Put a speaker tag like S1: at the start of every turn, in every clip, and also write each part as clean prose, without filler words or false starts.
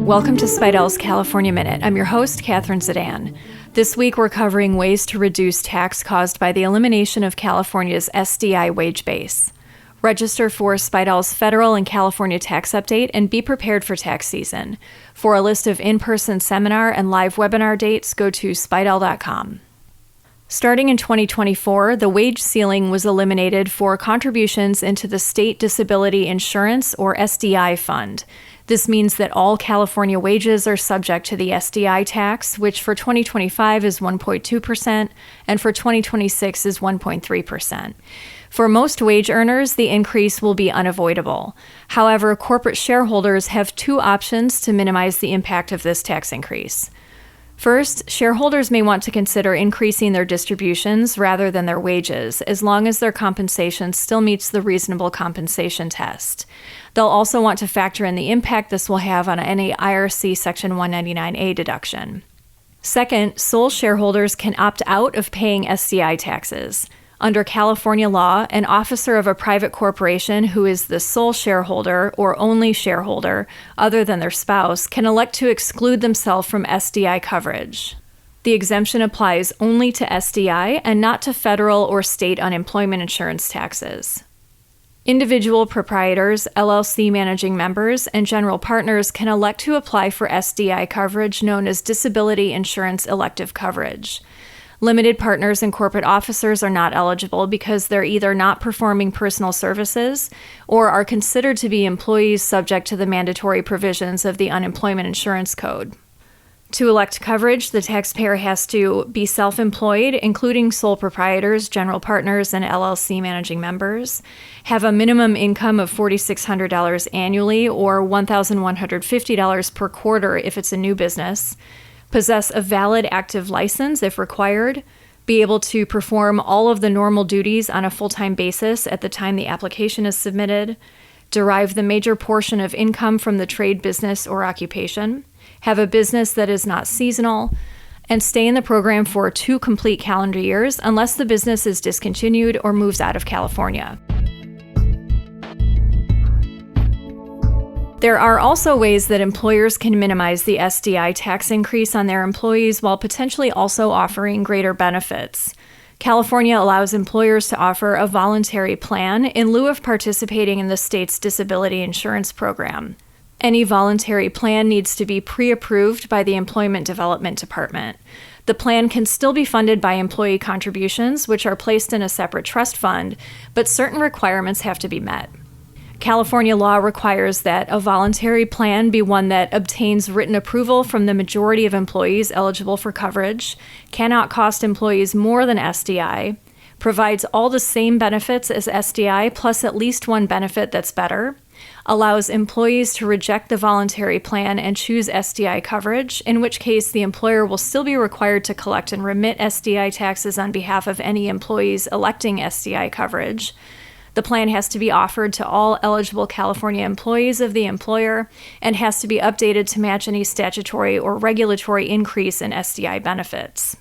S1: Welcome to Spiedel's California Minute. I'm your host, Catherine Zidane. This week we're covering ways to reduce tax caused by the elimination of California's SDI wage base. Register for Spiedel's federal and California tax update and be prepared for tax season. For a list of in-person seminar and live webinar dates, go to spiedel.com. Starting in 2024, the wage ceiling was eliminated for contributions into the State Disability Insurance, or SDI fund. This means that all California wages are subject to the SDI tax, which for 2025 is 1.2% and for 2026 is 1.3%. For most wage earners, the increase will be unavoidable. However, corporate shareholders have two options to minimize the impact of this tax increase. First, shareholders may want to consider increasing their distributions rather than their wages, as long as their compensation still meets the reasonable compensation test. They'll also want to factor in the impact this will have on any IRC Section 199A deduction. Second, sole shareholders can opt out of paying SDI taxes. Under California law, an officer of a private corporation who is the sole shareholder or only shareholder, other than their spouse, can elect to exclude themselves from SDI coverage. The exemption applies only to SDI and not to federal or state unemployment insurance taxes. Individual proprietors, LLC managing members, and general partners can elect to apply for SDI coverage known as Disability Insurance Elective Coverage. Limited partners and corporate officers are not eligible because they're either not performing personal services or are considered to be employees subject to the mandatory provisions of the Unemployment Insurance Code. To elect coverage, the taxpayer has to be self-employed, including sole proprietors, general partners, and LLC managing members, have a minimum income of $4,600 annually or $1,150 per quarter if it's a new business, possess a valid active license if required, be able to perform all of the normal duties on a full-time basis at the time the application is submitted, derive the major portion of income from the trade, business, or occupation, have a business that is not seasonal, and stay in the program for 2 complete calendar years unless the business is discontinued or moves out of California. There are also ways that employers can minimize the SDI tax increase on their employees while potentially also offering greater benefits. California allows employers to offer a voluntary plan in lieu of participating in the state's disability insurance program. Any voluntary plan needs to be pre-approved by the Employment Development Department. The plan can still be funded by employee contributions, which are placed in a separate trust fund, but certain requirements have to be met. California law requires that a voluntary plan be one that obtains written approval from the majority of employees eligible for coverage, cannot cost employees more than SDI, provides all the same benefits as SDI plus at least one benefit that's better, allows employees to reject the voluntary plan and choose SDI coverage, in which case the employer will still be required to collect and remit SDI taxes on behalf of any employees electing SDI coverage. The plan has to be offered to all eligible California employees of the employer and has to be updated to match any statutory or regulatory increase in SDI benefits.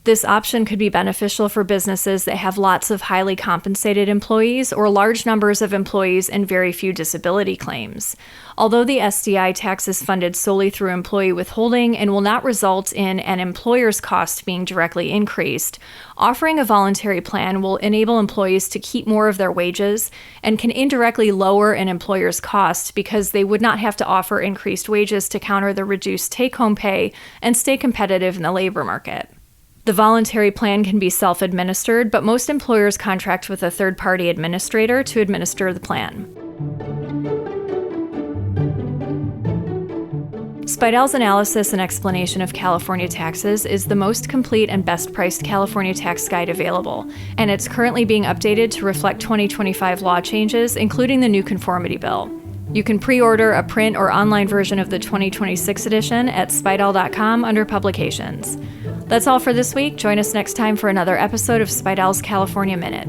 S1: This option could be beneficial for businesses that have lots of highly compensated employees or large numbers of employees and very few disability claims. Although the SDI tax is funded solely through employee withholding and will not result in an employer's cost being directly increased, offering a voluntary plan will enable employees to keep more of their wages and can indirectly lower an employer's cost because they would not have to offer increased wages to counter the reduced take-home pay and stay competitive in the labor market. The voluntary plan can be self-administered, but most employers contract with a third-party administrator to administer the plan. Spiedel's analysis and explanation of California taxes is the most complete and best-priced California tax guide available, and it's currently being updated to reflect 2025 law changes, including the new conformity bill. You can pre-order a print or online version of the 2026 edition at spiedel.com under Publications. That's all for this week. Join us next time for another episode of Spiedel's California Minute.